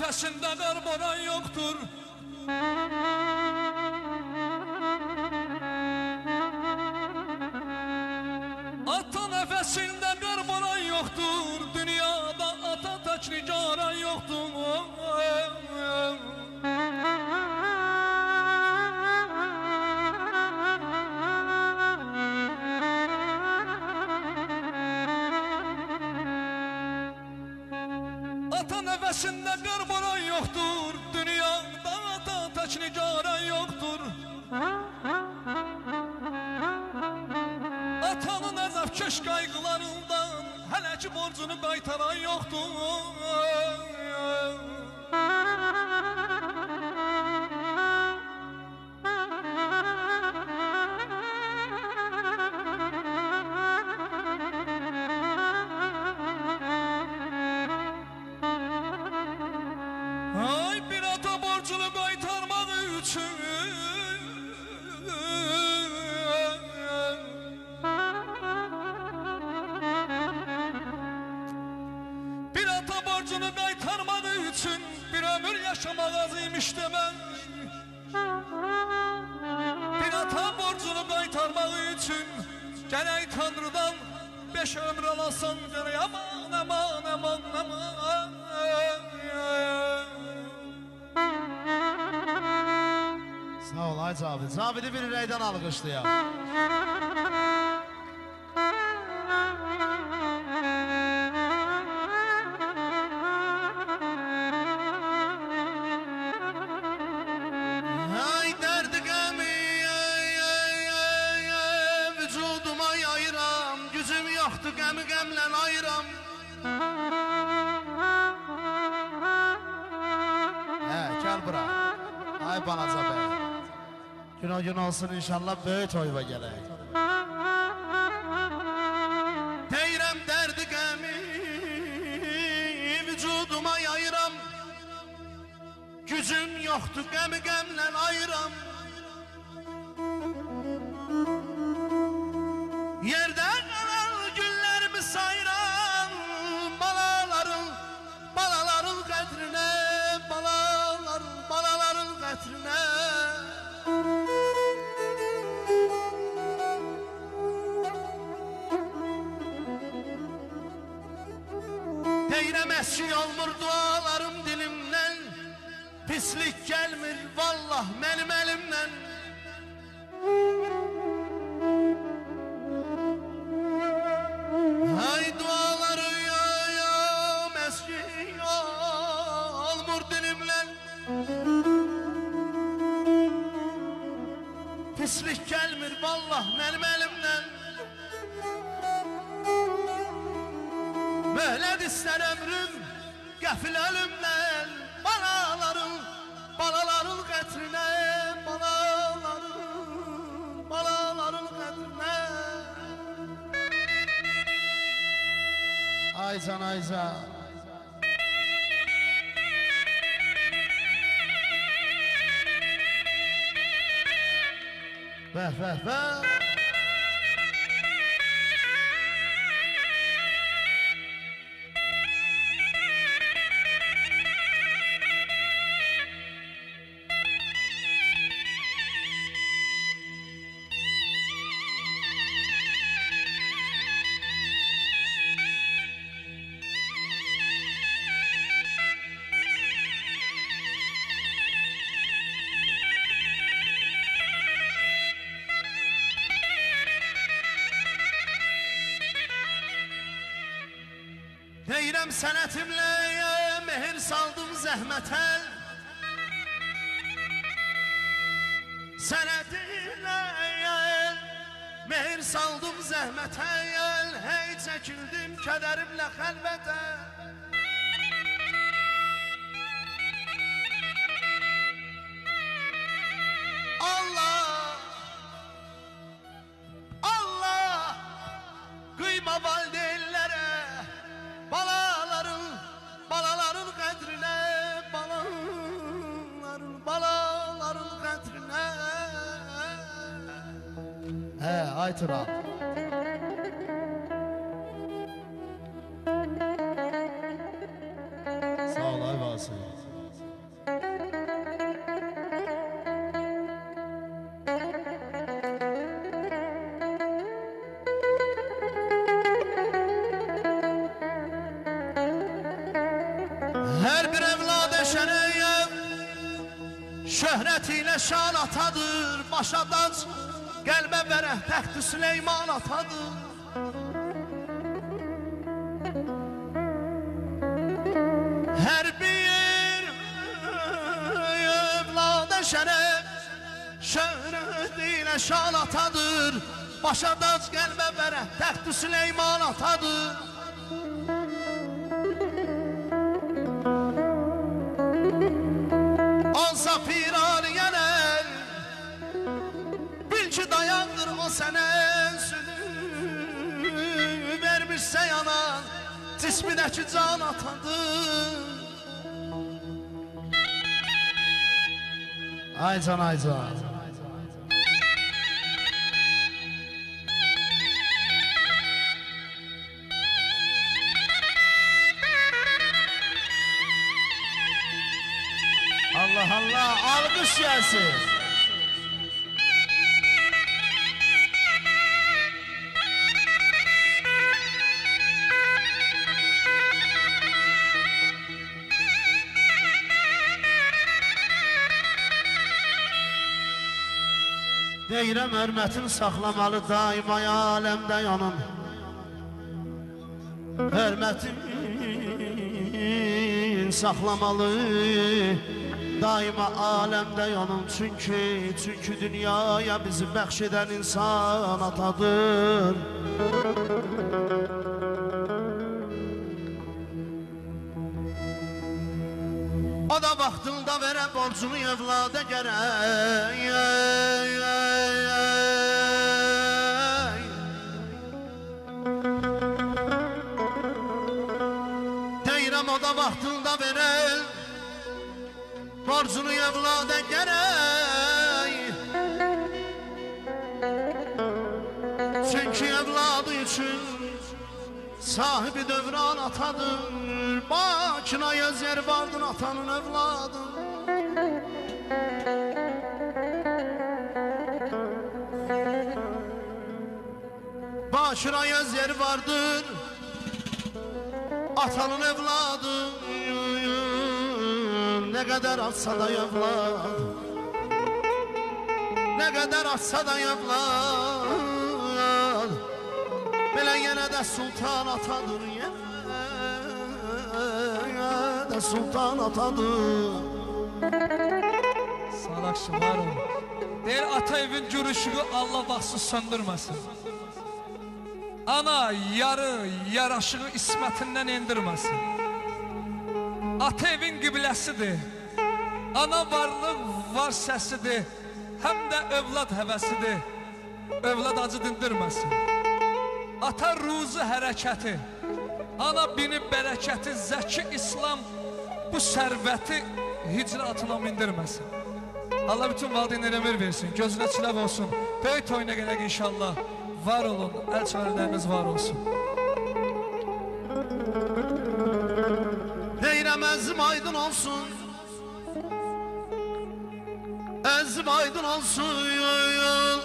nəfəsində qar boran yoxdur. Ata nəfəsində qar boran yoxdur. Dünyada ata tək nigaran yoxdur. Ata nəfəsində qar boran yoxdur. Dünyada ata tək nigaran yoxdur. Atanın əzabkeş qayğılarından hələ ki borcunu qaytaran yoxdur. Ay bir ata borcunu qaytarmaq üçün bir ata borcunu qaytarmaq üçün bir ömür yaşamaq azıymış demək. Bir ata borcunu qaytarmaq üçün gərək Tanrıdan 5 ömür alasan gərək. Aman aman aman aman. Sağ ol ay Cavid. Cavid'i bir ürəkdən alqışlayaq. Ay dərdi qəmi vücuduma yayıram. Gücüm yoxdur qəmi qəmlə ayıram. Gəl bura. Ay balaca bəy. Gün o gün olsun inşallah böyük toyva gələk. Deyirəm dərdi qəmi vücuduma yayıram. Gücüm yoxdur qəmi qəmlə ayıram. Yerdə qalan günlərimi sayıram. Balaların qədrinə, balaların qədrinə. Deyirəm əski olmur dualarım dilimdən. Pislik gəlmir vallah mənim əlimdən. Ay duaları yayam əski olmur dilimdən. Pislik gəlmir vallah mənim əlimdən. Möhlət istər ömrüm qəfil ölümdən. Balaların qətrinə, balaların qətrinə. Aycan aycan. Bəh bəh bəh. Deyirəm sənətimlə mehir saldım zəhmətə. Sənətimlə mehir saldım zəhmətə. Hey çəkildim kədərimlə xəlvətə. Allah qıyma valideynlərə. Balaların qədrinə, balaların qədrinə. Ay Turan. Sağ ol ay Vasif. Şöhrət ilə şan atadır, başa dac, qəlbə vərəh təxti Süleyman atadır. Hər bir evladə şərəf, şöhrət ilə şan atadır, başa dac, qəlbə vərəh təxti Süleyman atadır. Olsa pirani gələr, bil ki dayandır o sənə sülü, vermişsə yanan cismidəki can atadır. Ay can, ay can. Allah Allah, alqış gəlsin. Deyirəm hörmətin saxlamalı daima aləmdə yanım. Hörmətin saxlamalı daima aləmdə yanım. Çünki dünyaya bizi bəxş edən insan atadır. O da vaxtında verə borcunu evlada gərək. Deyirəm o da vaxtında verə borcunu evlada gərək. Çünki evladı üçün sahibi dövran atadır. Bakına yaz yer vardır atanın evladı. Başına yaz yer vardır atanın evladı. Ne kadar atsa da evlad, ne kadar atsa da evlad, belə yenə də sultan atadır, yenə də sultan atadır. Salakşı var ol. Deyir ata evin gürüşüğü Allah vaxtsız söndürməsin. Ana yarı yaraşığı ismətindən endirməsin. Ata evin qibləsidir. Ana varlıq var səsidir. Həm də övlad həvəsidir. Övlad acı dindirməsin. Ata ruzu hərəkəti. Ana bini bərəkəti. Zəki İslam bu sərvəti hicratına mindirməsin. Allah bütün valideynlərə ömür versin. Gözünə çiləv olsun. Böyük toyuna gələk inşallah. Var olun. El çölərləriniz var olsun. Deyirəm əzim aydın olsun, əzim aydın olsun,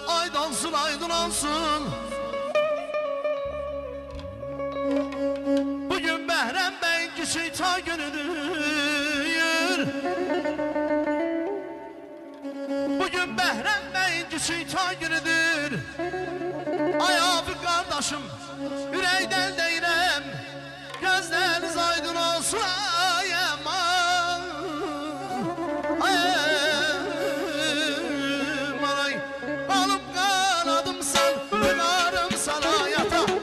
aydansın aydın olsun. Bugün Bəhrəm bəyin kiçik ta günüdür. Bugün Bəhrəm bəyin kiçik ta günüdür. Ay abi qardaşım, ürəkdən deyirəm, gözləriniz aydın olsun.